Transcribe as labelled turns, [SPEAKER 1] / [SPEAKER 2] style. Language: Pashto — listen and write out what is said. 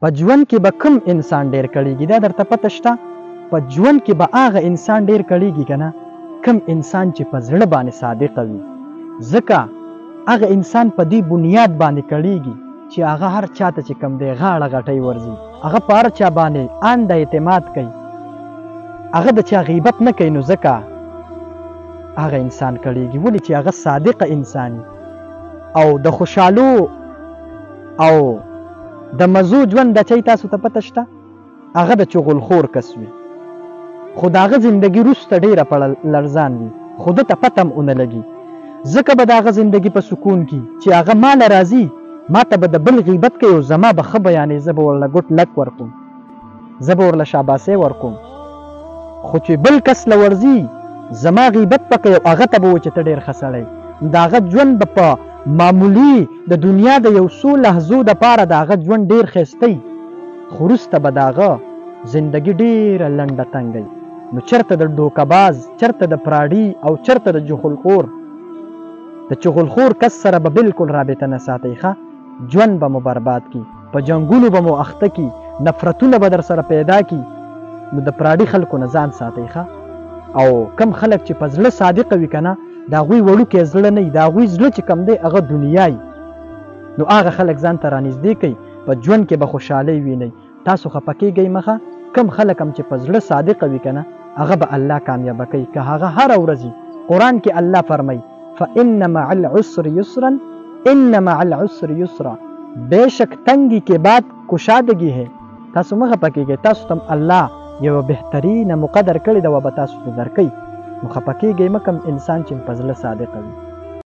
[SPEAKER 1] په ژوند کې به کوم انسان ډیر کړيږي دا درته پته شته په ژوند کې به هغه انسان ډیر کړيږي کنه کوم انسان چې په زړه باندې صادق وي ځکه هغه انسان په دې بنیاد باندې کړيږي چې هغه هر چاته چې کم دی غاړه غټي ورزي هغه په هر چا باندې اند اعتماد کوي هغه د چا غیبت نه کوي نو ځکه هغه انسان کړيږي ولې چې هغه صادق انسان او د خوشحالو او د مزو ژوند د چي تاسو ته پته شته هغه د چغلخور کس وي خو د هغه زندګي وروسته ډېره په لړزان وي خو ده ته پته هم ونه لګي ځکه به د هغه زندګي په سکون کې چې هغه ماله راځي ما ته به د بل غیبت کوي او زما به ښه بیانې زه به ورله ګوټ لک ورکوم زه به ورله شاباسۍ ورکوم خو چې بل کس له ورځي زما غیبت به کوي او هغه ته به و چې ته ډېر ښه سړی د هغه ژوند به په معمولي د دنیا د یو څو لحظو دپاره د هغه ژوند ډېر ښایسته خو وروسته به د هغه زندګي ډېره لنډه تنګی نو چېرته د ډوکهباز چېرته د پراډي او چېرته د چغلخور کس سره به بالکل رابطه نه ساتئ ښه ژوند به مو برباد کی په جنګونو به مو اخته کی نفرتونه به در سره پیدا کی نو د پراډي خلکو نه ځان ساتئ ښه او کم خلک چې په زړه صادقه وي که نه د هغوی وړوکی زړه نه وي د هغوی زړه چې کم دی هغه دنیای نو هغه خلک ځان ته رانږدې کوي په ژوند کې به خوشحالۍ وینئ تاسو خفه کېږئ مخه کم خلک هم چې په زړه صادقه وي که نه هغه به الله کامیابه کوي که هغه هره ورځ قرآن کې الله فرمایي فإن مع العسر يسرا ان مع العسر يسرا بے شک تنگی کے بعد کشادگی ہے تاسو مخه پکېږئ تاسو تم الله یو بهترینه مقدر کړی دا و به تاسو ته درکوي نو خفه کېږئ مه کوم انسان چې په زړه صادقه وي